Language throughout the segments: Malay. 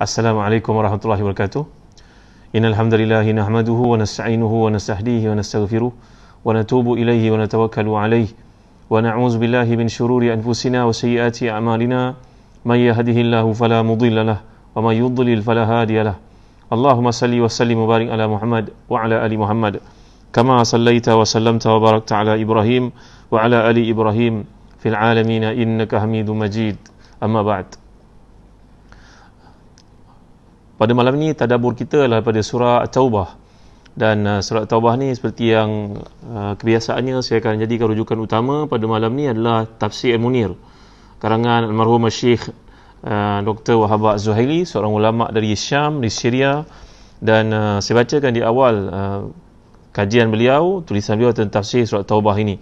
Assalamualaikum warahmatullahi wabarakatuh. Innal hamdalillah nahmaduhu wa nasta'inuhu wa nastahdihi wa nastaghfiruh wa natubu ilaihi wa natawakkalu alaihi wa na'udzu billahi min shururi anfusina wa sayyiati a'malina may yahdihillahu fala mudilla lahu wa may yudlil fala hadiya lahu. Allahumma salli wa sallim wa barik ala Muhammad wa ala ali Muhammad kama sallaita wa sallamta wa barakta ala Ibrahim wa ala ali Ibrahim fil alamin innaka Hamidum Majid. Amma ba'd. Pada malam ini tadabbur kita adalah pada surah At-Taubah, dan surah At-Taubah ni seperti yang kebiasaannya saya akan jadikan rujukan utama pada malam ni adalah Tafsir Al-Munir karangan almarhum Syekh Dr. Wahab Az-Zuhaili, seorang ulama dari Syam, di Syria, dan saya bacakan di awal kajian beliau, tulisan beliau tentang tafsir surah At-Taubah ini.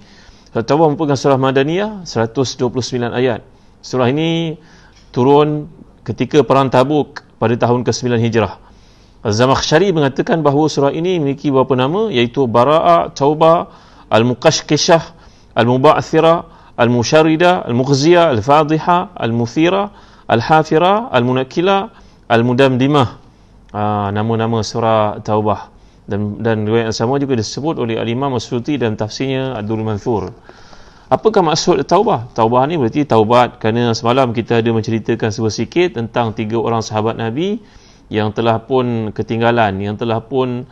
Surah At-Taubah merupakan surah Madaniyah, 129 ayat. Surah ini turun ketika perang Tabuk pada tahun ke-9 Hijrah. Az-Zamakhsyari mengatakan bahawa surah ini memiliki beberapa nama, iaitu Bara'a, Taubah, Al-Muqashqishah, Al-Muba'thira, Al-Musharrida, Al-Mukhziyah, Al-Fadhiha, Al-Muthira, Al-Hafira, Al-Munakila, Al-Mudamdimah. Nama-nama surah Taubah. Dan riwayat yang sama juga disebut oleh Al-Imam As-Suyuti dalam tafsirnya Ad-Durrul Manthur. Apakah maksud taubah? Taubah ni berarti taubat, kerana semalam kita ada menceritakan sedikit tentang 3 orang sahabat Nabi yang telah pun ketinggalan, yang telah pun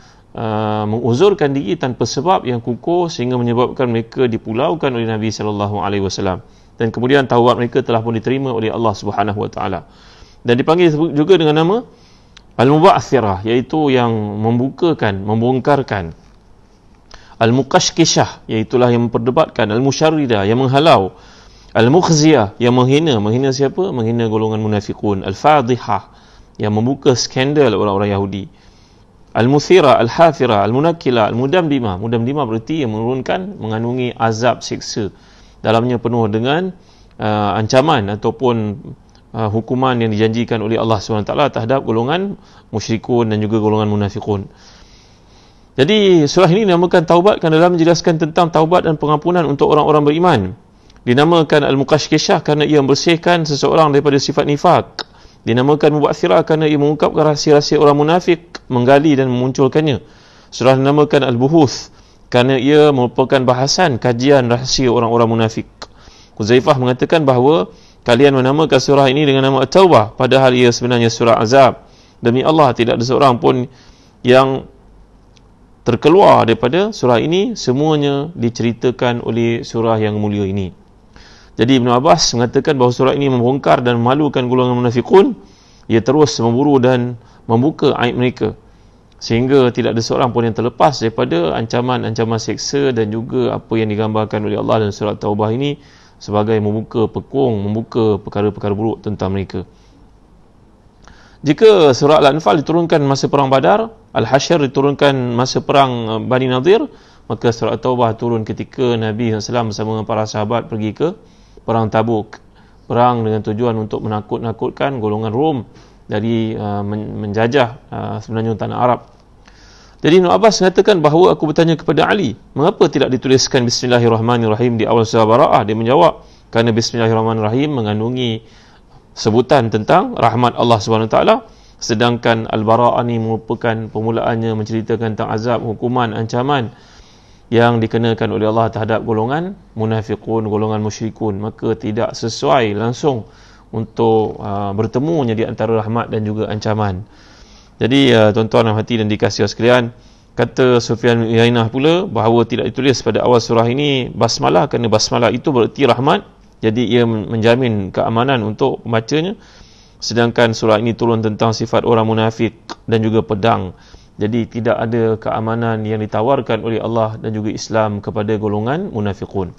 menguzurkan diri tanpa sebab yang kukuh sehingga menyebabkan mereka dipulaukan oleh Nabi SAW. Dan kemudian taubat mereka telah pun diterima oleh Allah Subhanahu Wa Taala. Dan dipanggil juga dengan nama Al-Muba'thirah, iaitu yang membukakan, membongkarkan. Al-Muqashqishah, iaitulah yang memperdebatkan. Al-Musharridah, yang menghalau. Al-Mukhziyah, yang menghina. Menghina siapa? Menghina golongan munafiqun. Al-Fadhihah, yang membuka skandal orang-orang Yahudi. Al-Muthira, Al-Hafira, Al-Munakila, Al-Mudamdimah. Mudamdimah berarti yang menurunkan, mengandungi azab, siksa. Dalamnya penuh dengan ancaman ataupun hukuman yang dijanjikan oleh Allah SWT terhadap golongan musyrikun dan juga golongan munafiqun. Jadi surah ini dinamakan taubat kerana dalam menjelaskan tentang taubat dan pengampunan untuk orang-orang beriman. Dinamakan Al-Muqashqishah kerana ia membersihkan seseorang daripada sifat nifak. Dinamakan Muba'thirah kerana ia mengungkapkan rahsia-rahsia orang munafik, menggali dan memunculkannya. Surah dinamakan Al-Buhuth kerana ia merupakan bahasan kajian rahsia orang-orang munafik. Huzaifah mengatakan bahawa kalian menamakan surah ini dengan nama At-Taubah padahal ia sebenarnya surah Azab. Demi Allah, tidak ada seorang pun yang terkeluar daripada surah ini, semuanya diceritakan oleh surah yang mulia ini. Jadi Ibn Abbas mengatakan bahawa surah ini membongkar dan memalukan golongan munafiqun. Ia terus memburu dan membuka aib mereka, sehingga tidak ada seorang pun yang terlepas daripada ancaman-ancaman seksa dan juga apa yang digambarkan oleh Allah dalam surah Taubah ini sebagai membuka pekung, membuka perkara-perkara buruk tentang mereka. Jika surah Al-Anfal diturunkan masa perang Badar, Al-Hasyr diturunkan masa perang Bani Nadir, maka surah At-Taubah turun ketika Nabi SAW bersama para sahabat pergi ke perang Tabuk. Perang dengan tujuan untuk menakut-nakutkan golongan Rom dari menjajah sebenarnya tanah Arab. Jadi Ibn Abbas mengatakan bahawa aku bertanya kepada Ali, mengapa tidak dituliskan Bismillahirrahmanirrahim di awal surah Bara'ah? Dia menjawab, kerana Bismillahirrahmanirrahim mengandungi sebutan tentang rahmat Allah SWT, sedangkan Al-Bara'ah ni merupakan permulaannya menceritakan tentang azab, hukuman, ancaman yang dikenakan oleh Allah terhadap golongan munafiqun, golongan musyrikun. Maka tidak sesuai langsung untuk bertemunya di antara rahmat dan juga ancaman. Jadi tuan-tuan dan hati dan dikasihi sekalian, kata Sufyan Uyainah pula bahawa tidak ditulis pada awal surah ini basmalah kerana basmalah itu bererti rahmat. Jadi ia menjamin keamanan untuk pembacanya. Sedangkan surah ini turun tentang sifat orang munafik dan juga pedang. Jadi tidak ada keamanan yang ditawarkan oleh Allah dan juga Islam kepada golongan munafiqun.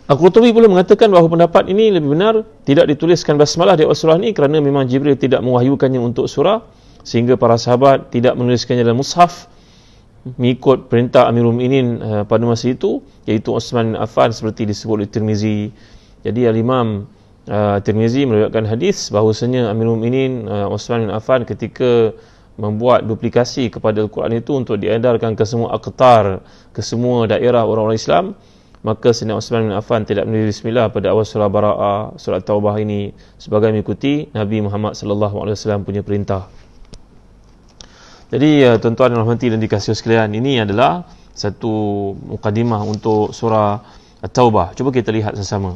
Al-Qurtubi pula mengatakan bahawa pendapat ini lebih benar, tidak dituliskan basmalah di awal surah ini kerana memang Jibril tidak mewahyukannya untuk surah, sehingga para sahabat tidak menuliskannya dalam mushaf mengikut perintah Amirul Mukminin pada masa itu, iaitu Uthman bin Affan, seperti disebut oleh Tirmizi. Jadi Al-Imam Tirmizi meriwayatkan hadis bahawasanya Amirul Mukminin Uthman bin Affan ketika membuat duplikasi kepada Al-Quran itu untuk diedarkan ke semua aqtar, ke semua daerah orang-orang Islam, Maka Sayyidina Uthman bin Affan tidak menulis bismillah pada awal surah Bara'ah, surah Taubah ini sebagai mengikuti Nabi Muhammad sallallahu alaihi wasallam punya perintah. Jadi tuan-tuan dan puan-puan dan dikasihi sekalian, ini adalah satu mukadimah untuk surah At-Taubah. Cuba kita lihat bersama.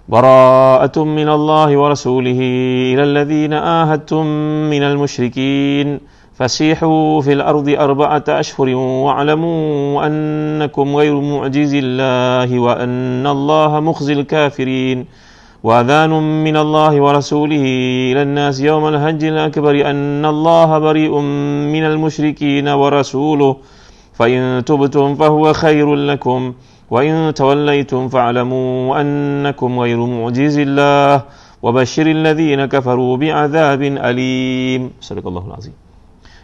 Bara'atun minallahi wa rasulihi ilal ladzina ahadtum minal musyrikin fasihu fil ardi arba'ata ashhurin wa'lamu annakum ghairu mu'jizillahi wa annallaha mukhzil kafirin wa adhanun minallahi wa rasulihi ilan nasi yawmal hajjil akbari annallaha bari'un minal musyrikin wa rasuluhu fa in tubtum fahuwa khairul lakum wa in tawallaytum fa'lamu annakum ghairu mu'jizillah wa basyiril ladzina kafaru bi'adzabin alim. Sadaqallahul azim.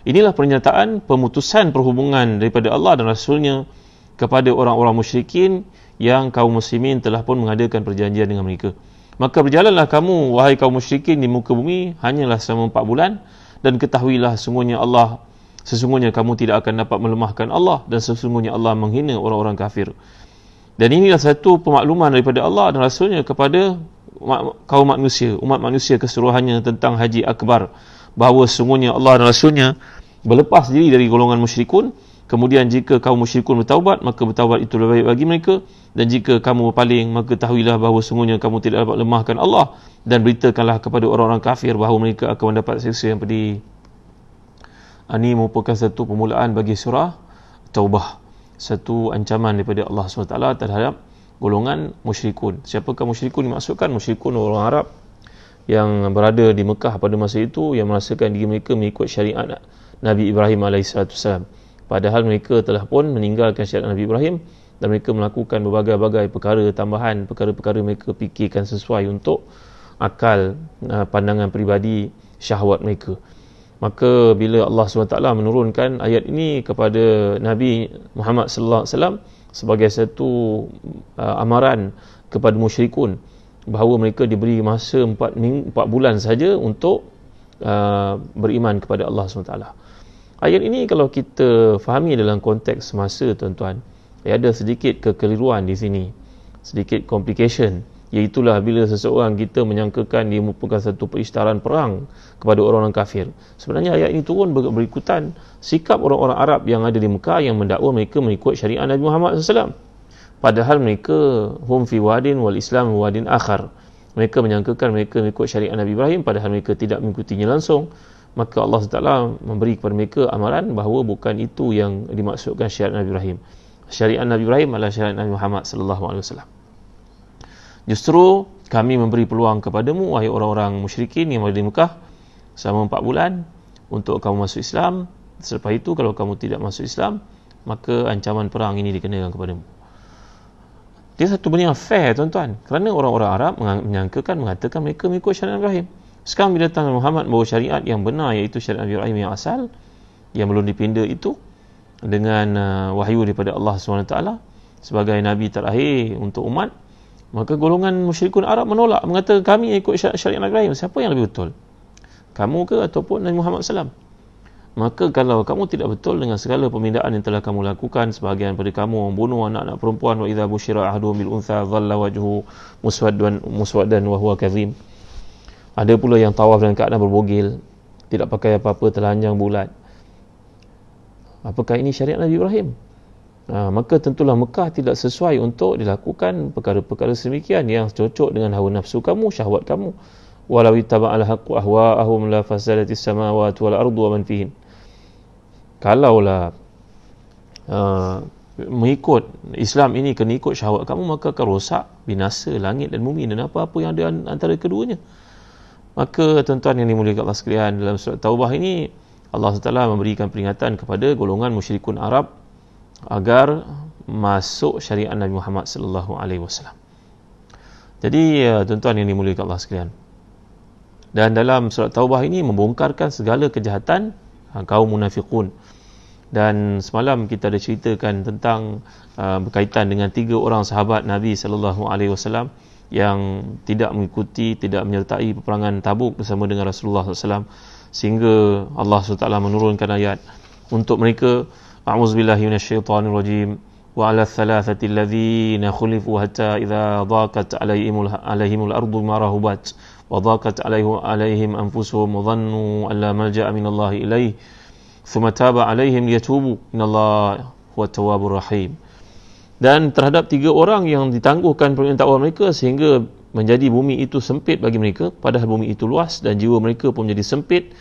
Inilah pernyataan pemutusan perhubungan daripada Allah dan Rasulnya kepada orang-orang musyrikin yang kaum muslimin telah pun mengadakan perjanjian dengan mereka. Maka berjalanlah kamu, wahai kaum musyrikin, di muka bumi hanyalah selama 4 bulan, dan ketahuilah sesungguhnya kamu tidak akan dapat melemahkan Allah, dan sesungguhnya Allah menghina orang-orang kafir. Dan inilah satu pemakluman daripada Allah dan Rasulnya kepada kaum manusia, umat manusia keseluruhannya tentang Haji Akbar, bahawa sesungguhnya Allah dan Rasulnya berlepas diri dari golongan musyrikun. Kemudian jika kaum musyrikun bertaubat, maka bertaubat itu lebih baik bagi mereka, dan jika kamu berpaling, maka tahuilah bahawa sesungguhnya kamu tidak dapat lemahkan Allah, dan beritakanlah kepada orang-orang kafir bahawa mereka akan mendapat siksa yang pedih. Ini merupakan satu permulaan bagi surah Taubah, satu ancaman daripada Allah SWT terhadap golongan musyrikun. Siapakah musyrikun dimaksudkan? Musyrikun orang Arab yang berada di Mekah pada masa itu, yang merasakan diri mereka mengikut syariat Nabi Ibrahim AS. Padahal mereka telah pun meninggalkan syariat Nabi Ibrahim, dan mereka melakukan berbagai-bagai perkara tambahan, perkara-perkara mereka fikirkan sesuai untuk akal, pandangan peribadi, syahwat mereka. Maka bila Allah SWT menurunkan ayat ini kepada Nabi Muhammad sallallahu alaihi wasallam sebagai satu amaran kepada musyrikun, bahawa mereka diberi masa 4 bulan saja untuk beriman kepada Allah SWT. Ayat ini kalau kita fahami dalam konteks semasa, tuan-tuan, ada sedikit kekeliruan di sini, sedikit complication, iaitulah bila seseorang kita menyangkakan dia merupakan satu perisytiharan perang kepada orang-orang kafir. Sebenarnya ayat ini turun berikutan sikap orang-orang Arab yang ada di Mekah yang mendakwa mereka mengikut syariat Nabi Muhammad SAW. Padahal mereka hum fi wadin wal Islam wadin akhar. Mereka menyangkakan mereka mengikut syariat Nabi Ibrahim, padahal mereka tidak mengikutinya langsung. Maka Allah SWT memberi kepada mereka amaran bahawa bukan itu yang dimaksudkan syariat Nabi Ibrahim. Syariat Nabi Ibrahim adalah syariat Nabi Muhammad SAW. Justru kami memberi peluang kepadamu, wahai orang-orang musyrikin yang berada di Mekah, selama 4 bulan untuk kamu masuk Islam. Selepas itu kalau kamu tidak masuk Islam, maka ancaman perang ini dikenakan kepadamu. Dia satu benda yang fair, tuan-tuan, kerana orang-orang Arab mengatakan mereka mengikut syariat Ibrahim. Sekarang bila datang Muhammad bawa syariat yang benar, iaitu syariat Nabi Ibrahim yang asal, yang belum dipinda itu, dengan wahyu daripada Allah SWT sebagai Nabi terakhir untuk umat, maka golongan musyrikun Arab menolak, mengatakan kami ikut syariat Nabi Ibrahim. Siapa yang lebih betul? Kamu ke ataupun Nabi Muhammad SAW? Maka kalau kamu tidak betul dengan segala pembinaan yang telah kamu lakukan, sebahagian pada kamu membunuh anak-anak perempuan, wa idza busyira ahaduhum bil untha dhalla wajhu muswaddan wa huwa kadhim. Ada pula yang tawaf dengan keadaan berbogil, tidak pakai apa-apa, telanjang bulat. Apakah ini syariat Nabi Ibrahim? Maka tentulah Mekah tidak sesuai untuk dilakukan perkara-perkara sedemikian yang cocok dengan hawa nafsu kamu, syahwat kamu. Walau ittaba'al haqqu ahwa'ahum la fasadatis samawati wal ardu wa man fihin. Kalaulah mengikut Islam ini kena ikut syahwat kamu, maka akan rosak, binasa langit dan bumi dan apa-apa yang ada antara keduanya. Maka tuan-tuan yang dimuliakan Allah sekalian, dalam surah Taubah ini Allah SWT memberikan peringatan kepada golongan musyrikun Arab agar masuk syariat Nabi Muhammad sallallahu alaihi wasallam. Jadi tuan-tuan yang dimuliakan Allah sekalian, dan dalam surah Taubah ini membongkarkan segala kejahatan kaum munafiqun. Dan semalam kita ada ceritakan tentang berkaitan dengan 3 orang sahabat Nabi sallallahu alaihi wasallam yang tidak mengikuti, tidak menyertai peperangan Tabuk bersama dengan Rasulullah SAW, sehingga Allah SWT menurunkan ayat untuk mereka. A'udzubillahi minasyaitanirrajim. wa 'ala thalathati alladhina khulifu hatta idza dhaqat 'alaihimul ardu ma rahubat wa dhaqat 'alaihim anfusuhum wa dhannu an la malja'a min Allah ilaihi thumma taba 'alaihim liyatubu innallaha huwat tawwabur rahim. Dan terhadap 3 orang yang ditangguhkan permintaan awal mereka sehingga menjadi bumi itu sempit bagi mereka, padahal bumi itu luas, dan jiwa mereka pun menjadi sempit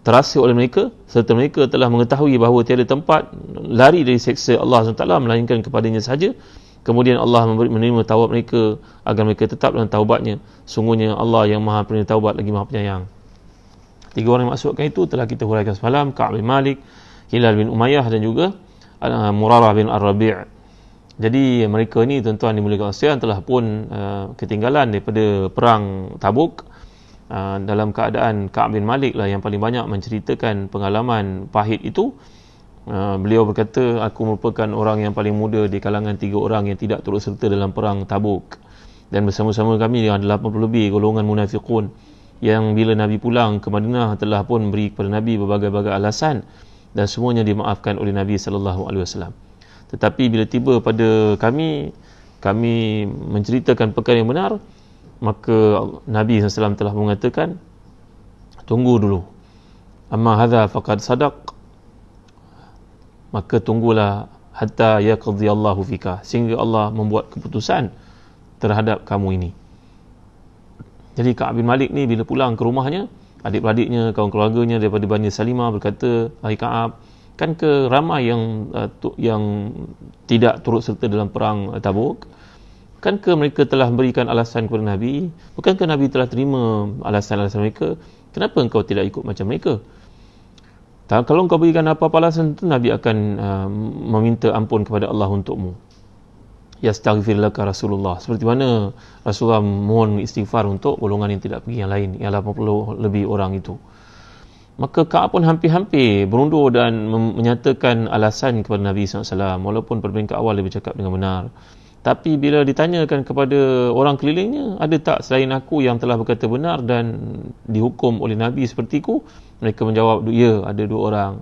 terasa oleh mereka, serta mereka telah mengetahui bahawa tiada tempat lari dari seksa Allah SWT melainkan kepadanya sahaja. Kemudian Allah menerima taubat mereka agar mereka tetap dalam taubatnya. Sungguhnya Allah yang maha penerima taubat lagi maha penyayang. 3 orang yang maksudkan itu telah kita huraikan semalam: Ka'ab bin Malik, Hilal bin Umayyah dan juga Murarah bin Ar-Rabi'. Jadi mereka ni tuan-tuan dimuliakan Allah telah pun ketinggalan daripada perang Tabuk, dalam keadaan Ka'ab bin Malik lah yang paling banyak menceritakan pengalaman pahit itu. Beliau berkata, aku merupakan orang yang paling muda di kalangan 3 orang yang tidak turut serta dalam perang Tabuk, dan bersama-sama kami ada 80 lebih golongan munafiqun yang bila Nabi pulang ke Madinah telah pun beri kepada Nabi berbagai-bagai alasan, dan semuanya dimaafkan oleh Nabi SAW. Tetapi bila tiba pada kami menceritakan perkara yang benar, maka Nabi SAW telah mengatakan, tunggu dulu, amma hadha faqad sadaq, maka tunggulah hatta yaqdi Allahu fika, sehingga Allah membuat keputusan terhadap kamu ini. Jadi Ka'ab bin Malik ni bila pulang ke rumahnya, adik-beradiknya, kawan keluarganya daripada Bani Salimah berkata, "Hai Ka'ab, kan ke ramai yang tidak turut serta dalam perang Tabuk? Kan ke mereka telah berikan alasan kepada Nabi? Bukankah Nabi telah terima alasan-alasan mereka? Kenapa engkau tidak ikut macam mereka? Kalau engkau berikan apa-apa alasan itu, Nabi akan meminta ampun kepada Allah untukmu. Yastaghfir laka Rasulullah." Seperti mana Rasulullah mohon istighfar untuk golongan yang tidak pergi yang lain, yang 80 lebih orang itu. Maka Ka'ab pun hampir-hampir berundur dan menyatakan alasan kepada Nabi SAW, walaupun pada peringkat awal dia bercakap dengan benar. Tapi bila ditanyakan kepada orang kelilingnya, ada tak selain aku yang telah berkata benar dan dihukum oleh Nabi sepertiku? Mereka menjawab, ya, ada 2 orang.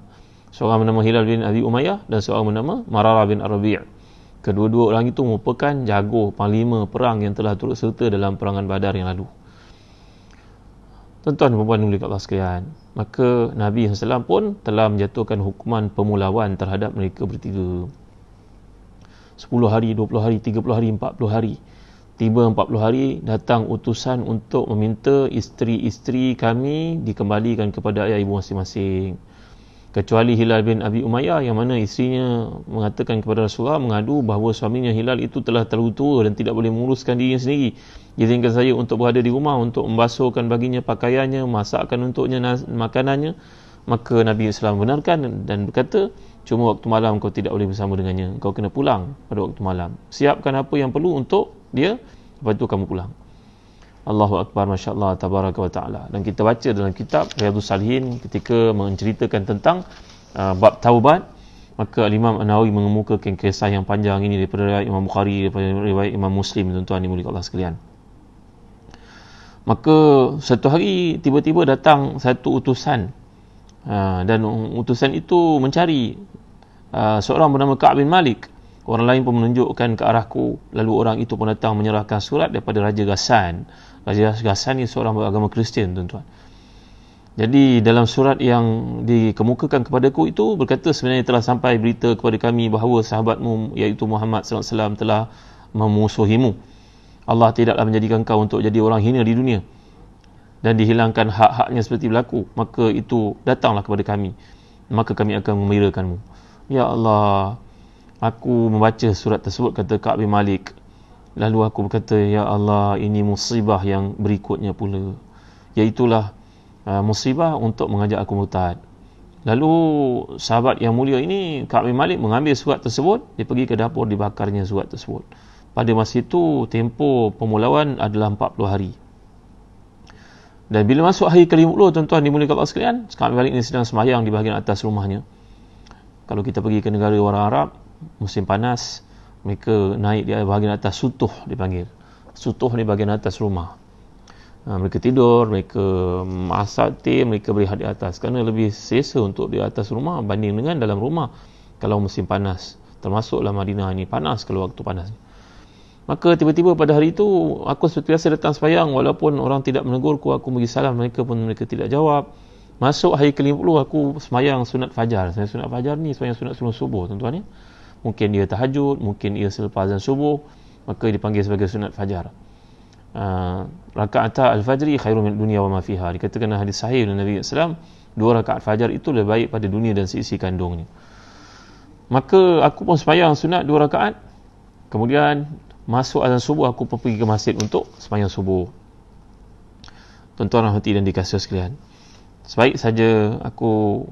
Seorang bernama Hilal bin Abi Umayyah dan seorang bernama Murarah bin Ar-Rabi'. Kedua-dua orang itu merupakan jago panglima perang yang telah turut serta dalam perangan Badar yang lalu. Tuan-tuan dan puan dimuliakan Allah sekalian, maka Nabi SAW pun telah menjatuhkan hukuman pemulawan terhadap mereka bertiga. 10 hari, 20 hari, 30 hari, 40 hari. Tiba 40 hari, datang utusan untuk meminta isteri-isteri kami dikembalikan kepada ayah ibu masing-masing. Kecuali Hilal bin Abi Umayyah, yang mana isterinya mengatakan kepada Rasulullah, mengadu bahawa suaminya Hilal itu telah terlalu tua dan tidak boleh menguruskan dirinya sendiri. Izinkan saya untuk berada di rumah untuk membasuhkan baginya pakaiannya, masakkan untuknya makanannya. Maka Nabi SAW benarkan dan berkata, cuma waktu malam kau tidak boleh bersama dengannya, kau kena pulang pada waktu malam. Siapkan apa yang perlu untuk dia, lepas itu kamu pulang. Allahu Akbar, Masya Allah, Tabaraka wa Ta'ala. Dan kita baca dalam kitab Riyadhus Salihin ketika menceritakan tentang bab taubat, maka Imam An-Nawawi mengemukakan kisah yang panjang ini daripada riwayat Imam Bukhari, daripada riwayat Imam Muslim, tuan-tuan dimuliakan Allah sekalian. Maka satu hari tiba-tiba datang satu utusan, dan utusan itu mencari seorang bernama Ka'ab bin Malik. Orang lain pun menunjukkan ke arahku. Lalu orang itu pun datang menyerahkan surat daripada Raja Ghassan. Raja Ghassan ni seorang beragama Kristian, tuan-tuan. Jadi dalam surat yang dikemukakan kepadaku itu berkata, sebenarnya telah sampai berita kepada kami bahawa sahabatmu iaitu Muhammad SAW telah memusuhimu. Allah tidaklah menjadikan kau untuk jadi orang hina di dunia dan dihilangkan hak-haknya seperti berlaku. Maka itu datanglah kepada kami, maka kami akan memirakanmu. Ya Allah, aku membaca surat tersebut, kata Ka'ab bin Malik. Lalu aku berkata, ya Allah, ini musibah yang berikutnya pula, iaitulah musibah untuk mengajak aku murtad. Lalu sahabat yang mulia ini, Ka'ab bin Malik, mengambil surat tersebut, dia pergi ke dapur, dibakarnya surat tersebut. Pada masa itu tempoh pemulawan adalah 40 hari. Dan bila masuk hari ke-50, tuan-tuan dimuliakan Allah sekalian, Ka'ab bin Malik ini sedang sembahyang di bahagian atas rumahnya. Kalau kita pergi ke negara orang Arab, musim panas, mereka naik di bahagian atas, sutuh dipanggil. Sutuh di bahagian atas rumah. Mereka tidur, mereka masak teh, mereka berehat di atas, kerana lebih selesa untuk di atas rumah banding dengan dalam rumah kalau musim panas. termasuklah Madinah ini panas kalau waktu panas. Maka tiba-tiba pada hari itu aku seperti biasa datang sembahyang, walaupun orang tidak menegurku, aku bagi salam mereka pun mereka tidak jawab. Masuk hari ke-50 aku sembahyang sunat fajar. Sunat fajar ni sembahyang sunat sebelum subuh, tuan-tuan ya. Mungkin dia tahajud, mungkin ia selepas azan subuh, maka dipanggil sebagai sunat fajar. Rakaat al-fajri khairun min dunya wa ma fiha. Dikatakan dalam hadis sahih dari Nabi sallallahu alaihi wasallam, 2 rakaat fajar itu lebih baik pada dunia dan seisi kandungnya. Maka aku pun sembahyang sunat 2 rakaat. Kemudian masuk azan subuh, aku pun pergi ke masjid untuk sembahyang subuh. Tuan-tuan rahmati dan dikasihi sekalian, sebaik saja aku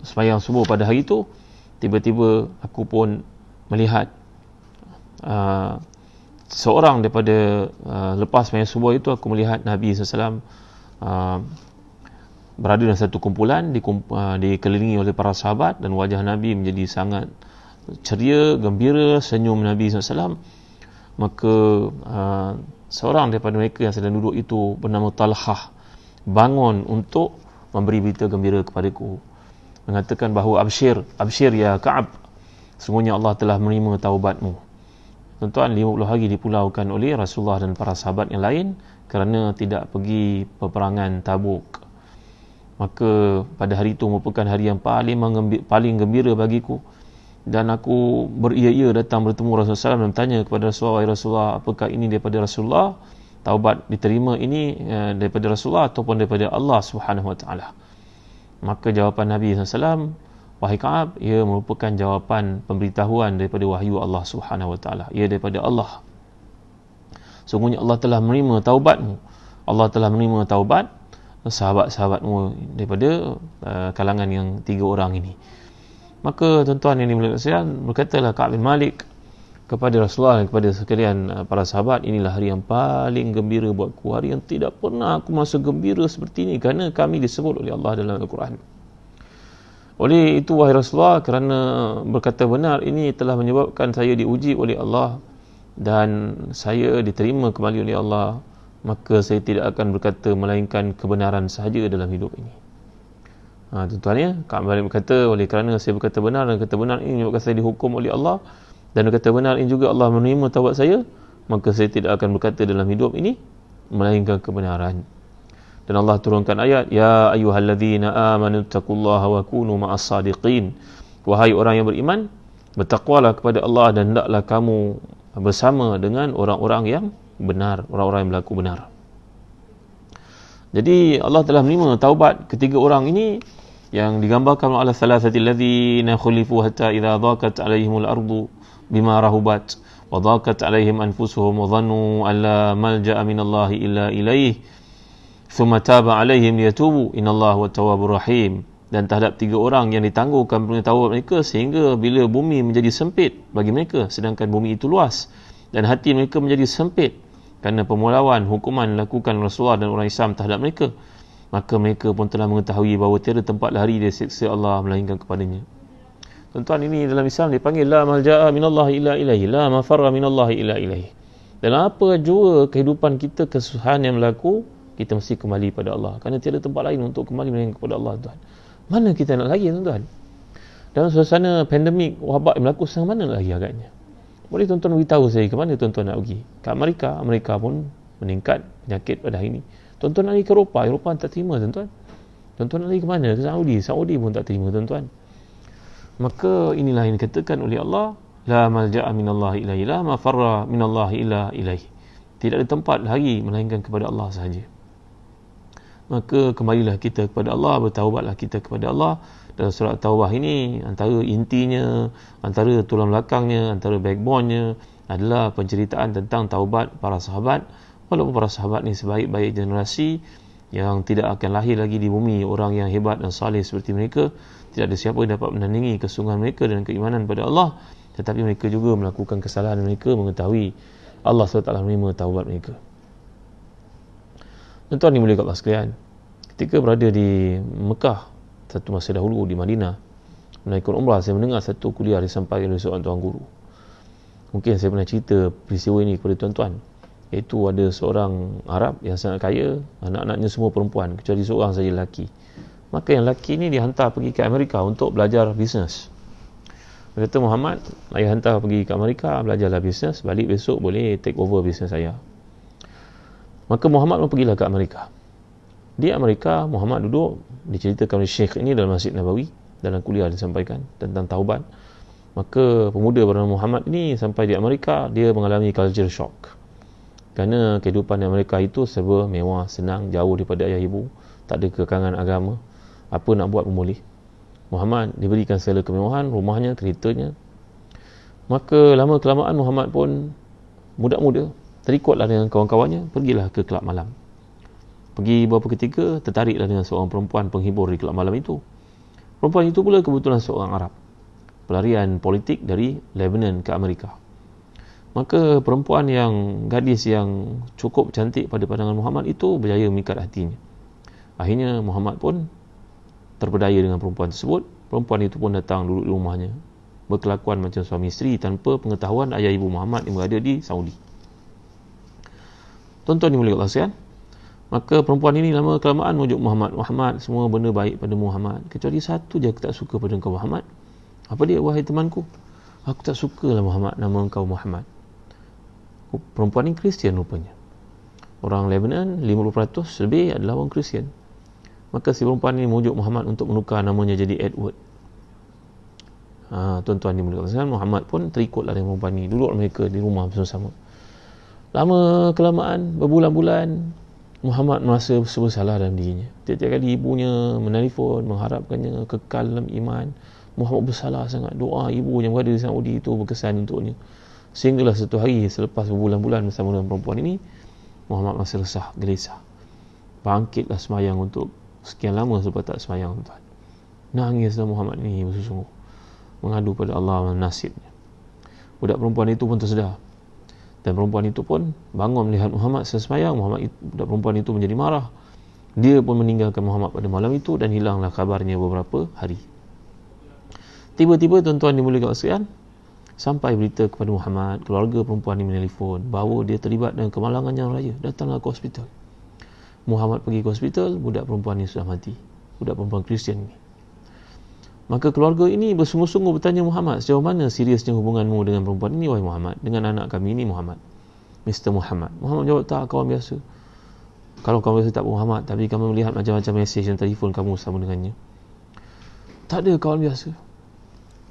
sembahyang subuh pada hari itu, tiba-tiba aku pun melihat seorang daripada lepas sembahyang subuh itu, aku melihat Nabi SAW berada dalam satu kumpulan, dikelilingi oleh para sahabat, dan wajah Nabi menjadi sangat ceria, gembira, senyum Nabi SAW. Maka seorang daripada mereka yang sedang duduk itu bernama Talhah bangun untuk memberi berita gembira kepadaku, mengatakan bahawa abshir ya Ka'ab, sesungguhnya Allah telah menerima taubatmu. Tuan-tuan, 50 hari dipulaukan oleh Rasulullah dan para sahabat yang lain kerana tidak pergi peperangan Tabuk. Maka pada hari itu merupakan hari yang paling gembira bagiku, dan aku beria-ia datang bertemu Rasulullah SAW dan tanya kepada Rasulullah, Rasulullah, apakah ini daripada Rasulullah, taubat diterima ini daripada Rasulullah ataupun daripada Allah Subhanahu Wa Taala? Maka jawapan Nabi SAW, wahai Ka'ab, ia merupakan jawapan pemberitahuan daripada wahyu Allah Subhanahu Wa Taala. Ia daripada Allah. Sungguhnya Allah telah menerima taubatmu. Allah telah menerima taubat sahabat-sahabatmu daripada kalangan yang 3 orang ini. Maka tuan-tuan yang dimuliakan, berkatalah Ka'ab bin Malik kepada Rasulullah dan kepada sekalian para sahabat, inilah hari yang paling gembira buatku, hari yang tidak pernah aku merasa gembira seperti ini, kerana kami disebut oleh Allah dalam Al-Quran. Oleh itu wahai Rasulullah, kerana berkata benar ini telah menyebabkan saya diuji oleh Allah dan saya diterima kembali oleh Allah, maka saya tidak akan berkata melainkan kebenaran sahaja dalam hidup ini. Tuan-tuan ya, Ka'ab bin Malik berkata, oleh kerana saya berkata benar, dan kata benar ini menyebabkan saya dihukum oleh Allah, dan kata benar ini juga Allah menerima taubat saya, maka saya tidak akan berkata dalam hidup ini melainkan kebenaran. Dan Allah turunkan ayat, ya ayyuhalladzina amanu taqullaha wa kunu ma'as sadiqin. Wahai orang yang beriman, bertakwalah kepada Allah dan hendaklah kamu bersama dengan orang-orang yang benar, orang-orang yang berlaku benar. Jadi Allah telah menerima taubat ketiga orang ini, yang digambarkan ala thalathati alladzina khulifu hatta idza dhaqat alaihimul ardu bima rahubat wa dhaqat alaihim anfusuhum wa dhannu an la malja'a minallahi illa ilaih thumma taba alaihim liyatubu innallaha huwat tawwabur rahim. Dan terhadap 3 orang yang ditangguhkan pengetahuan mereka sehingga bila bumi menjadi sempit bagi mereka, sedangkan bumi itu luas, dan hati mereka menjadi sempit kerana pemulawan hukuman dilakukan Rasulullah dan orang Islam terhadap mereka, maka mereka pun telah mengetahui bahawa tiada tempat lari dari siksa Allah melainkan kepadanya. Tuan-tuan, ini dalam Islam dipanggil la malja'a minallahi illa ilaihi, la mafarra minallahi illa ilaihi. Dalam apa jua kehidupan kita, kesusahan yang berlaku, kita mesti kembali pada Allah, kerana tiada tempat lain untuk kembali melainkan kepada Allah. Tuan, mana kita nak lagi tuan-tuan? Dalam suasana pandemik wabak yang berlaku sekarang, mana lagi agaknya? Boleh tuan-tuan beritahu saya ke mana tuan-tuan nak pergi? Ke Amerika pun meningkat penyakit pada hari ini. Tuan-tuan nak pergi ke Eropah tak terima tuan-tuan. Tuan-tuan nak pergi ke mana? Ke Saudi pun tak terima tuan-tuan. Maka inilah yang dikatakan oleh Allah, la malja'a minallahi ilaihi, la mafarra minallahi illa ilaihi. Tidak ada tempat lagi melainkan kepada Allah sahaja. Maka kembalilah kita kepada Allah, bertaubatlah kita kepada Allah. Dalam surat Taubah ini, antara intinya, antara tulang belakangnya, antara backbone-nya adalah penceritaan tentang taubat para sahabat. Walaupun para sahabat ni sebaik-baik generasi yang tidak akan lahir lagi di bumi orang yang hebat dan saleh seperti mereka, tidak ada siapa yang dapat menandingi kesungguhan mereka dan keimanan pada Allah, tetapi mereka juga melakukan kesalahan mereka mengetahui Allah SWT menerima taubat mereka. Tuan-tuan dimuliakan Allah sekalian, ketika berada di Mekah satu masa dahulu, di Madinah menaikkan umrah, saya mendengar satu kuliah disampaikan oleh seorang tuan guru. Mungkin saya pernah cerita peristiwa ini kepada tuan-tuan, iaitu ada seorang Arab yang sangat kaya, anak-anaknya semua perempuan kecuali seorang saja lelaki. Maka yang lelaki ini dihantar pergi ke Amerika untuk belajar bisnes. Dia kata, Muhammad, ayah hantar pergi ke Amerika, belajarlah bisnes, balik besok boleh take over bisnes saya. Maka Muhammad pun pergilah ke Amerika. Di Amerika, Muhammad duduk, diceritakan oleh Syekh ini dalam Masjid Nabawi, dalam kuliah disampaikan tentang taubat. Maka pemuda bernama Muhammad ini sampai di Amerika, dia mengalami culture shock. Kerana kehidupan di Amerika itu serba mewah, senang, jauh daripada ayah ibu, tak ada kekangan agama, apa nak buat pun boleh. Muhammad diberikan segala kemewahan, rumahnya, keretanya. Maka lama kelamaan Muhammad pun muda-muda terikutlah dengan kawan-kawannya, pergilah ke kelab malam. Pergi beberapa ketika, tertariklah dengan seorang perempuan penghibur di kelab malam itu. Perempuan itu pula kebetulan seorang Arab, pelarian politik dari Lebanon ke Amerika. Maka perempuan gadis yang cukup cantik pada pandangan Muhammad itu berjaya memikat hatinya. Akhirnya Muhammad pun terpedaya dengan perempuan tersebut. Perempuan itu pun datang duduk di rumahnya, berkelakuan macam suami isteri tanpa pengetahuan ayah ibu Muhammad yang berada di Saudi. Tuan-tuan dimuliakan Allah sekalian, maka perempuan ini lama kelamaan menunjuk Muhammad, semua benda baik pada Muhammad, kecuali satu je aku tak suka pada engkau Muhammad. Apa dia? Wahai temanku, aku tak sukalah Muhammad, nama engkau Muhammad. Perempuan ini Kristian rupanya. Orang Lebanon 50% lebih adalah orang Kristian. Maka si perempuan ini menunjuk Muhammad untuk menukar namanya jadi Edward. Tuan-tuan dimuliakan Allah, Muhammad pun terikutlah dengan perempuan ini. Duduk mereka di rumah bersama-sama. Lama kelamaan, berbulan-bulan, Muhammad merasa bersalah dalam dirinya. Tiap-tiap kali ibunya menelefon, mengharapkannya kekal dalam iman, Muhammad bersalah sangat. Doa ibu yang berada di Saudi itu berkesan untuknya. Sehinggalah satu hari selepas berbulan-bulan bersama dengan perempuan ini, Muhammad masih resah, gelisah. Bangkitlah semayang untuk sekian lama sebab tak semayang, tuan. Nangislah Muhammad ini bersungguh, mengadu pada Allah nasibnya. Budak perempuan itu pun tersedar, dan perempuan itu pun bangun melihat Muhammad sesemayang. Budak perempuan itu menjadi marah. Dia pun meninggalkan Muhammad pada malam itu dan hilanglah kabarnya beberapa hari. Tiba-tiba, tuan-tuan dimuliakan Allah sekalian, sampai berita kepada Muhammad, keluarga perempuan ini menelefon bahawa dia terlibat dengan kemalangan yang raya. Datanglah ke hospital. Muhammad pergi ke hospital, budak perempuan ini sudah mati. Budak perempuan Kristian ini. Maka keluarga ini bersungguh-sungguh bertanya Muhammad, sejauh mana seriusnya hubunganmu dengan perempuan ini, wahai Muhammad, dengan anak kami ini Muhammad, Mr. Muhammad. Muhammad jawab, tak, kawan biasa. Kalau kawan biasa tak Muhammad, tapi kami melihat macam-macam mesej dan telefon kamu sama dengannya. Tak ada, kawan biasa.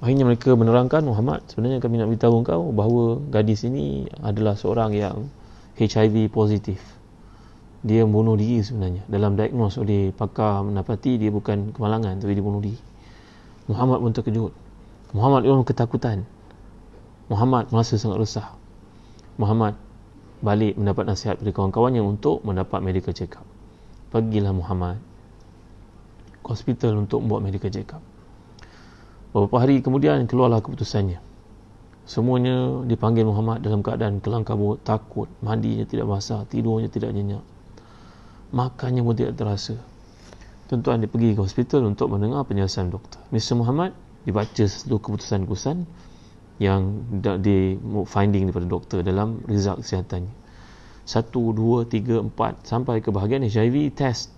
Akhirnya mereka menerangkan, Muhammad, sebenarnya kami nak beritahu kau bahawa gadis ini adalah seorang yang HIV positif. Dia bunuh diri sebenarnya. Dalam diagnos oleh pakar mendapati dia bukan kemalangan, tapi dia bunuh diri. Muhammad pun terkejut. Muhammad pun ketakutan. Muhammad merasa sangat resah. Muhammad balik mendapat nasihat dari kawan-kawannya untuk mendapat medical check-up. Pergilah Muhammad ke hospital untuk buat medical check-up. Beberapa hari kemudian keluarlah keputusannya. Semuanya dipanggil Muhammad dalam keadaan kelang kabut, takut, mandinya tidak basah, tidurnya tidak nyenyak, makannya pun tidak terasa. Tuan-tuan dia pergi ke hospital untuk mendengar penjelasan doktor. Mr. Muhammad dibaca seluruh keputusan-keputusan yang di finding daripada doktor dalam result kesihatannya. 1, 2, 3, 4 sampai ke bahagian HIV test.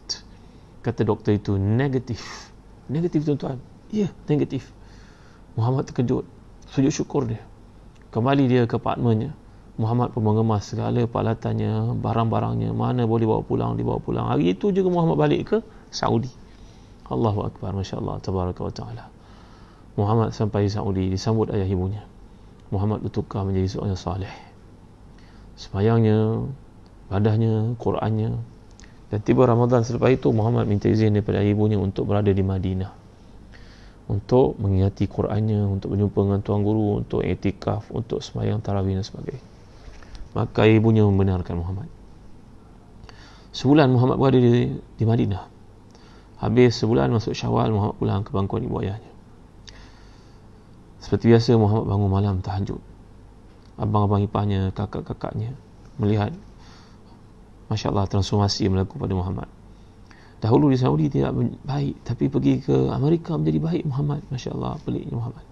Kata doktor itu negatif. Negatif, tuan-tuan. Ya, negatif. Muhammad terkejut. Sujud syukur dia. Kembali dia ke apartmennya. Muhammad pun mengemas segala peralatannya, barang-barangnya, mana boleh bawa pulang, dibawa pulang. Hari itu juga Muhammad balik ke Saudi. Allahu Akbar, Masya Allah, Tabaraka wa Ta'ala. Muhammad sampai Saudi, disambut ayah ibunya. Muhammad bertukar menjadi seorang yang saleh. Semayangnya, ibadahnya, Qurannya. Dan tiba Ramadan selepas itu, Muhammad minta izin daripada ayah ibunya untuk berada di Madinah, untuk mengingati Qurannya, untuk berjumpa dengan tuan guru, untuk iktikaf, untuk semayang tarawih dan sebagainya. Maka ibunya membenarkan Muhammad. Sebulan Muhammad berada di Madinah. Habis sebulan masuk Syawal, Muhammad pulang ke pangkuan ibu ayahnya. Seperti biasa, Muhammad bangun malam tahajud. Abang-abang ipahnya, kakak-kakaknya melihat, Masya Allah, transformasi yang berlaku pada Muhammad. Dahulu di Saudi tidak baik, tapi pergi ke Amerika menjadi baik Muhammad. Masya Allah, peliknya Muhammad.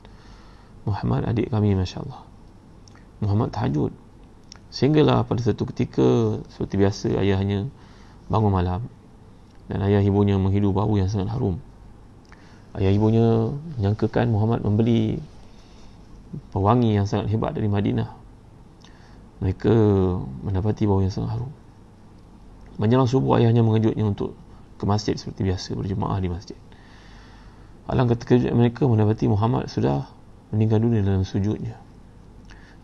Muhammad adik kami, Masya Allah. Muhammad tahajud. Sehinggalah pada satu ketika, seperti biasa, ayahnya bangun malam dan ayah ibunya menghidu bau yang sangat harum. Ayah ibunya menyangkakan Muhammad membeli pewangi yang sangat hebat dari Madinah. Mereka mendapati bau yang sangat harum. Menjelang subuh, ayahnya mengejutnya untuk ke masjid seperti biasa, berjemaah di masjid. Alangkah terkejut mereka mendapati Muhammad sudah meninggal dunia dalam sujudnya.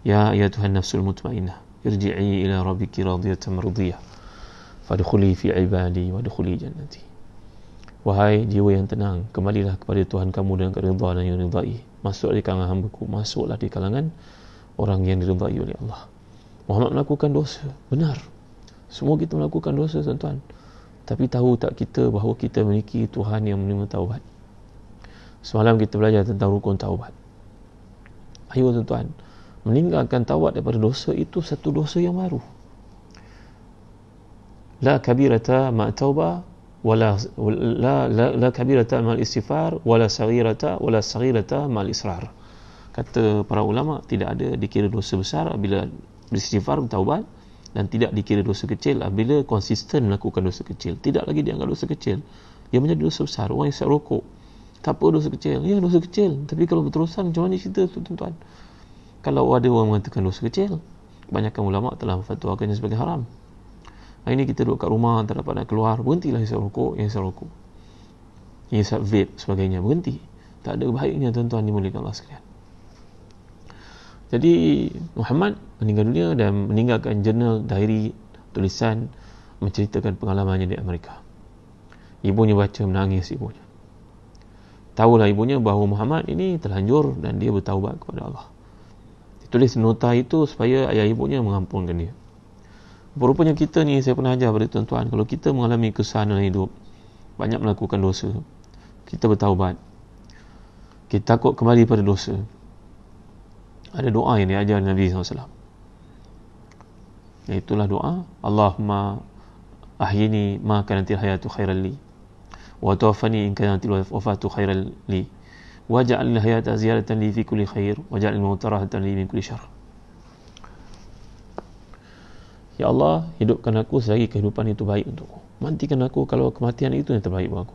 Ya Tuhan nafsul mutmainnah, irji'i ila rabbiki radiyatan mardiyah, fadkhuli fi ibadi wadkhuli jannati. Wahai jiwa yang tenang, kembalilah kepada Tuhan kamu dengan keridhaan dan yang diridai. Masuklah di kalangan hamba-Ku, masuklah di kalangan orang yang diridai oleh Allah. Muhammad melakukan dosa, benar. Semua kita melakukan dosa, tuan-tuan. Tapi tahu tak kita bahawa kita memiliki Tuhan yang menerima taubat? Semalam kita belajar tentang rukun taubat. Ayo tuan-tuan, meninggalkan taubat daripada dosa itu satu dosa yang baru. La kabirata ma taubah wala la kabirata mal istighfar wala saghirata mal israr. Kata para ulama, tidak ada dikira dosa besar apabila beristighfar, bertaubat, dan tidak dikira dosa kecil apabila konsisten melakukan dosa kecil. Tidak lagi dianggap dosa kecil, ia menjadi dosa besar. Orang yang isap rokok, tak apa dosa kecil, ya dosa kecil, tapi kalau berterusan macam mana cerita tu, tuan-tuan? Kalau ada orang mengatakan dosa kecil, kebanyakan ulama telah memfatwakannya sebagai haram. Hari ini kita duduk kat rumah, tak dapat nak keluar, berhentilah hisap rokok, yang hisap vape sebagainya, berhenti. Tak ada baiknya, tuan-tuan dimuliakan Allah sekalian. Jadi Muhammad meninggal dunia dan meninggalkan jurnal, diary, tulisan menceritakan pengalamannya di Amerika. Ibunya baca, menangis ibunya. Tahulah ibunya bahawa Muhammad ini terlanjur dan dia bertaubat kepada Allah. Ditulis nota itu supaya ayah ibunya mengampunkan dia. Rupanya kita ni, saya pernah ajar pada tuan-tuan, kalau kita mengalami kesusahan dalam hidup, banyak melakukan dosa, kita bertaubat, kita takut kembali pada dosa, ada doa yang diajar Nabi SAW. Iaitulah doa, Allahumma ahyini ma kanatil hayatu khairan li, wa tawaffani in kanatil wafatu khairan li, waj'al hayata ziyaratan li fi kulli khair, waj'al mauta rahatan li min kulli syarr. Ya Allah, hidupkan aku selagi kehidupan itu baik untukku. Matikan aku kalau kematian itu yang terbaik buat aku.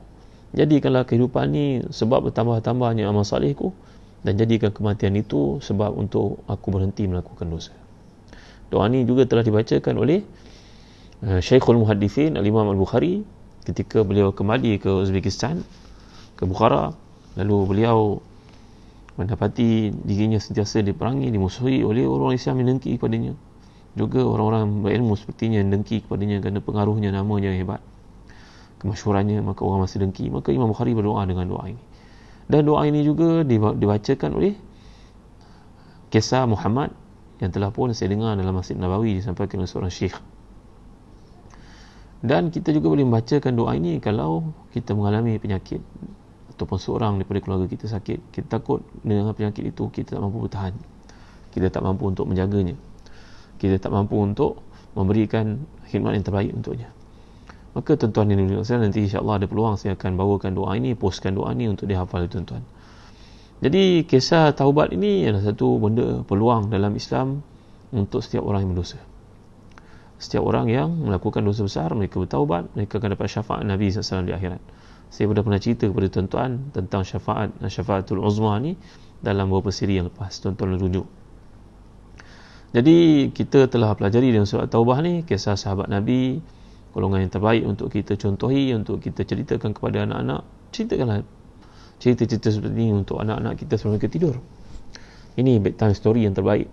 Jadikanlah kehidupan ini sebab bertambah-tambahnya amal salihku, dan jadikan kematian itu sebab untuk aku berhenti melakukan dosa. Doa ini juga telah dibacakan oleh Syekhul Muhaddithin Al-Imam Al-Bukhari ketika beliau kembali ke Uzbekistan, ke Bukhara. Lalu beliau mendapati dirinya sentiasa diperangi, dimusuhi oleh orang Islam yang dengki kepadanya. Juga orang-orang berilmu sepertinya yang dengki kepadanya kerana pengaruhnya, namanya yang hebat, kemasyhurannya, maka orang masih dengki. Maka Imam Bukhari berdoa dengan doa ini. Dan doa ini juga dibacakan oleh kisah Muhammad yang telah pun saya dengar dalam Masjid Nabawi disampaikan oleh seorang syekh. Dan kita juga boleh membacakan doa ini kalau kita mengalami penyakit ataupun seorang daripada keluarga kita sakit. Kita takut dengan penyakit itu, kita tak mampu bertahan, kita tak mampu untuk menjaganya, kita tak mampu untuk memberikan khidmat yang terbaik untuknya. Maka tuan-tuan yang dimuliakan saya, nanti insya-Allah ada peluang saya akan bawakan doa ini, postkan doa ini untuk dihafal tuan-tuan. Jadi kisah taubat ini adalah satu benda peluang dalam Islam untuk setiap orang yang berdosa. Setiap orang yang melakukan dosa besar, mereka bertaubat, mereka akan dapat syafaat Nabi SAW di akhirat. Saya pernah cerita kepada tuan-tuan tentang syafaatul uzma ni dalam beberapa siri yang lepas. Tuan-tuan rujuk. Jadi kita telah pelajari dalam surat Taubah ni kisah sahabat Nabi, golongan yang terbaik untuk kita contohi, untuk kita ceritakan kepada anak-anak. Ceritakanlah cerita-cerita seperti ini untuk anak-anak kita sebelum mereka tidur. Ini bedtime story yang terbaik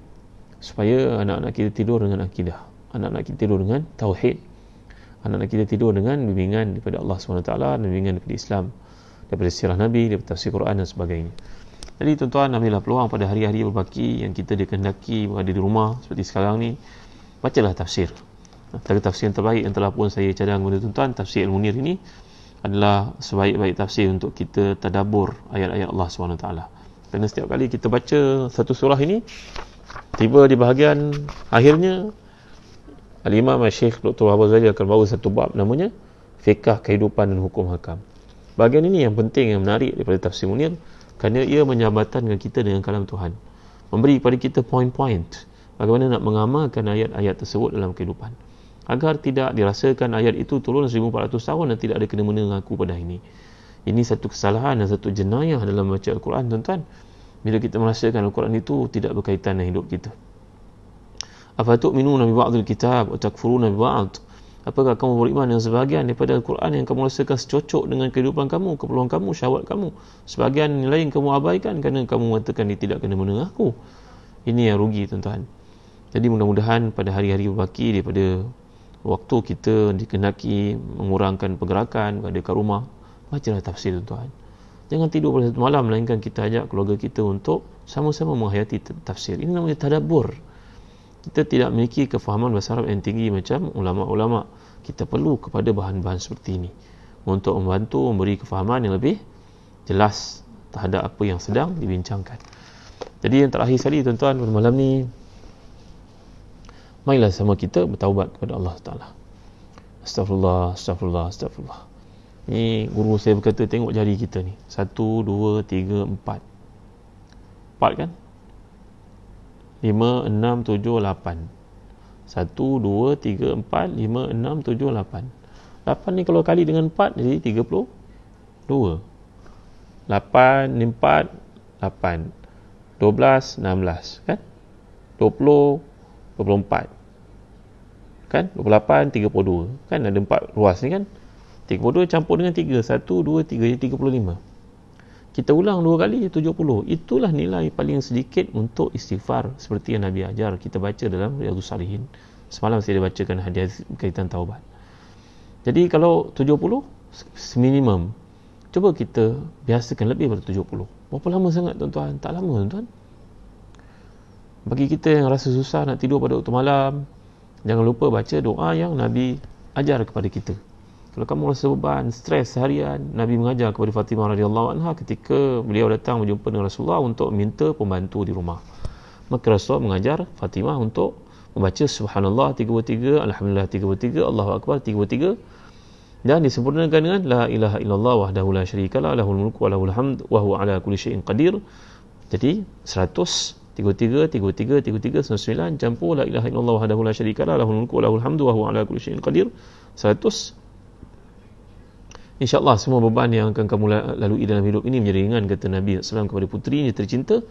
supaya anak-anak kita tidur dengan akidah, anak-anak kita tidur dengan tauhid, anak-anak kita tidur dengan bimbingan daripada Allah SWT, bimbingan daripada Islam, daripada sirah Nabi, daripada tafsir Quran dan sebagainya. Jadi tuan-tuan, ambillah peluang pada hari-hari berbaki yang kita dikehendaki berada di rumah seperti sekarang ni, bacalah tafsir. Antara tafsir yang terbaik yang telah pun saya cadang kepada tuan-tuan, tafsir Al-Munir ini adalah sebaik-baik tafsir untuk kita tadabbur ayat-ayat Allah SWT. Kerana setiap kali kita baca satu surah ini, tiba di bahagian akhirnya, Al-Imam Syekh Dr. Wahab Ghazali akan bawa satu bab namanya Fiqh Kehidupan dan Hukum Hakam. Bahagian ini yang penting, yang menarik daripada tafsir Munir, kerana ia menjabarkan kita dengan kalam Tuhan, memberi kepada kita poin-poin bagaimana nak mengamalkan ayat-ayat tersebut dalam kehidupan, agar tidak dirasakan ayat itu turun 1400 tahun dan tidak ada kena-mena dengan aku pada hari ini. Ini satu kesalahan dan satu jenayah dalam baca Al-Quran, tuan-tuan. bila kita merasakan Al-Quran itu tidak berkaitan dengan hidup kita. Afatu'minuna bi ba'dil kitab wa takfuruna bi ba'd? Apakah kamu beriman dengan sebahagian daripada Al-Quran yang kamu rasakan secocok dengan kehidupan kamu, keperluan kamu, syahwat kamu, sebahagian yang lain kamu abaikan kerana kamu mengatakan dia tidak kena mendengar aku? Ini yang rugi, tuan-tuan. Jadi mudah-mudahan pada hari-hari berbaki, daripada waktu kita dikenaki mengurangkan pergerakan, berada kat rumah, bacalah tafsir, tuan-tuan. Jangan tidur pada satu malam, melainkan kita ajak keluarga kita untuk sama-sama menghayati tafsir. Ini namanya tadabbur. Kita tidak memiliki kefahaman bahasa Arab yang tinggi macam ulama'-ulama'. Kita perlu kepada bahan-bahan seperti ini untuk membantu memberi kefahaman yang lebih jelas terhadap apa yang sedang dibincangkan. Jadi yang terakhir sekali, tuan-tuan, pada malam ni, marilah sama kita bertaubat kepada Allah Ta'ala. Astaghfirullah, astaghfirullah, astaghfirullah. Ni guru saya berkata, tengok jari kita ni. 1, 2, 3, 4. 4 kan? 5, 6, 7, 8. 1, 2, 3, 4, 5, 6, 7, 8. 8 ni kalau kali dengan 4, jadi 32. 8 ni 4, 8. 12, 16. Kan? 20, 24. Kan? 28, 32. Kan ada 4 ruas ni kan? 32 campur dengan 3. 1, 2, 3. Jadi 35. Kita ulang 2 kali, 70. Itulah nilai paling sedikit untuk istighfar seperti yang Nabi ajar. Kita baca dalam Riyadhus Salihin. Semalam saya bacakan hadis berkaitan taubat. Jadi kalau 70, minimum. Cuba kita biasakan lebih daripada 70. Berapa lama sangat, tuan-tuan? Tak lama, tuan-tuan. Bagi kita yang rasa susah nak tidur pada waktu malam, jangan lupa baca doa yang Nabi ajar kepada kita. Kalau kamu rasa beban, stres seharian, Nabi mengajar kepada Fatimah radhiyallahu anha ketika beliau datang berjumpa dengan Rasulullah untuk minta pembantu di rumah. Maka Rasulullah mengajar Fatimah untuk membaca Subhanallah 33, Alhamdulillah 33, Allahu Akbar 33, dan disempurnakan dengan La ilaha illallah wahdahu la syarikalah, lahul mulku wa lahul hamd wa huwa ala kulli syai'in qadir. Jadi 100, 33, 33, 33, 99, campur La ilaha illallah wahdahu la syarikalah, lahul mulku wa lahul hamdu wa huwa ala kulli syai'in qadir, 100. InsyaAllah semua beban yang akan kamu lalui dalam hidup ini menjadi ringan, kata Nabi SAW kepada putrinya tercinta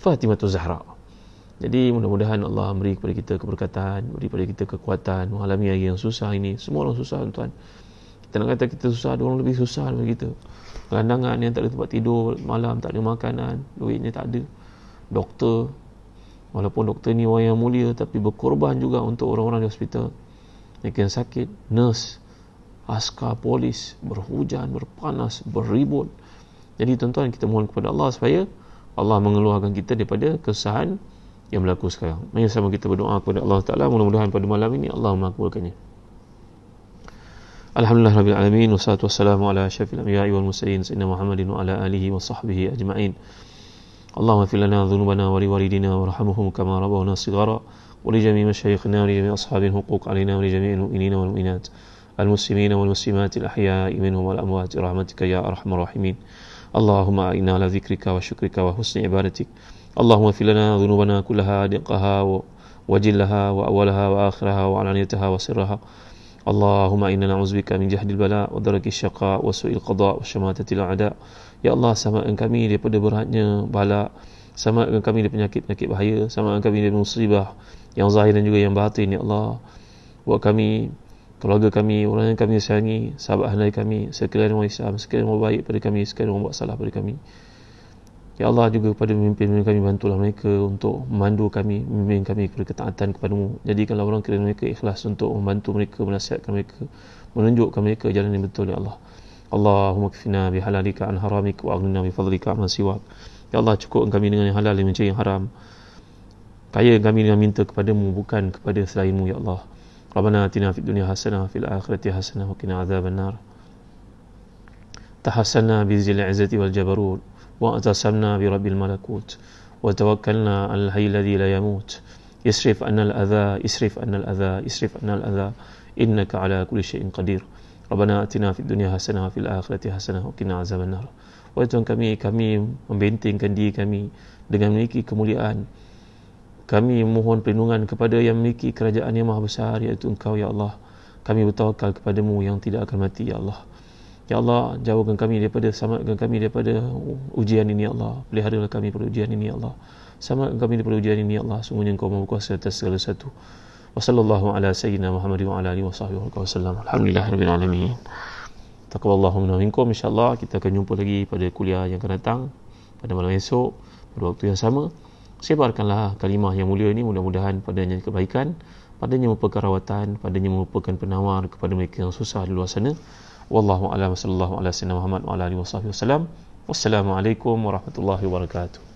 Fatimah Zahra. Jadi mudah-mudahan Allah beri kepada kita keberkatan, beri kepada kita kekuatan mengalami hari yang susah ini. Semua orang susah, tuan-tuan. Kita nak kata kita susah, ada orang lebih susah daripada kita. Gelandangan yang tak ada tempat tidur malam, tak ada makanan, duitnya tak ada. Doktor, walaupun doktor ni orang yang mulia, tapi berkorban juga untuk orang-orang di hospital yang sakit. Nurse, askar polis, berhujan, berpanas, berribut. Jadi tuan-tuan, kita mohon kepada Allah supaya Allah mengeluarkan kita daripada kesusahan yang berlaku sekarang. Mari sama kita berdoa kepada Allah Ta'ala, mudah-mudahan pada malam ini Allah makbulkannya. Alhamdulillah Rabbil Alamin, wassalatu wassalamu ala asyrafil anbiya'i wal mursalin sayyidina Muhammadin wa ala alihi wa sahbihi ajma'in. Allahumma fir lana dhunubana wa liwalidina warhamhum kama rabbawna shighara wa li jami'i masyayikhina wa li jami'i ashabil huquq alaina wa li jami'il mu'minina wal mu'minat المسلمين والمسلمات الأحياء منهم والأموات برحمتك يا أرحم الراحمين. اللهم أعنا على ذكرك وشكرك وحسن عبادتك. اللهم اغفر لنا ذنوبنا كلها دقها وجلها وأولها وآخرها وعلانيتها وسرها. اللهم إنا نعوذ بك من جهد البلاء ودرك الشقاء وسوء القضاء وشماتة الأعداء. Ya Allah, samakan kami daripada beratnya bala, samakan kami dari penyakit-penyakit bahaya, samakan kami dari musibah yang zahir dan juga yang batin. Ya Allah, buat kami, keluarga kami, orang yang kami sayangi, sahabat handai kami, sekalian orang Islam, sekalian orang baik pada kami, sekalian orang buat salah pada kami. Ya Allah, juga kepada pemimpin kami, bantulah mereka untuk memandu kami, membimbing kami kepada ketaatan kepadamu. Jadikanlah orang kira mereka ikhlas untuk membantu mereka, menasihatkan mereka, menunjukkan mereka jalan yang betul. Ya Allah, Allahumma kfina bihalalika an haramik wa aghnina bifadlika amman siwak. Ya Allah, cukupkan kami dengan yang halal dan mencari yang haram. Kaya kami dengan minta kepadamu, bukan kepada selainmu. Ya Allah, Rabbana atina fid dunya hasanah fil akhirati hasanah wa qina adzaban nar. Tahassalna bi zil izzati wal jabarut wa atasamna bi rabbil malakut wa tawakkalna al hayy alladhi la yamut. Isrif anna al adha, isrif anna al adha, isrif anna al adha, innaka ala kulli syai'in qadir. Rabbana atina fid dunya hasanah fil akhirati hasanah wa qina adzaban nar. Wahai Tuhan kami membentingkan diri kami dengan memiliki kemuliaan. Kami mohon perlindungan kepada yang memiliki kerajaan yang maha besar, iaitu Engkau, Ya Allah. Kami bertawakal kepadamu yang tidak akan mati, Ya Allah. Ya Allah, jauhkan kami daripada, selamatkan kami daripada ujian ini, Ya Allah. Peliharalah kami daripada ujian ini, Ya Allah. Selamatkan kami daripada ujian ini, Ya Allah. Sungguhnya Engkau Maha Kuasa atas segala sesuatu. Wa sallallahu ala sayyidina Muhammad wa ala alihi wa sahbihi wa sallam. Alhamdulillahirabbil alamin. Taqabbalallahu minna wa minkum. Insya-Allah kita akan jumpa lagi pada kuliah yang akan datang pada malam esok pada waktu yang sama. Sebarkanlah kalimah yang mulia ini, mudah-mudahan padanya kebaikan, padanya merupakan rawatan, padanya merupakan penawar kepada mereka yang susah di luar sana. Wallahu a'lam, sallallahu ala sayyidina Muhammad wa ala alihi wasallam. Wassalamualaikum warahmatullahi wabarakatuh.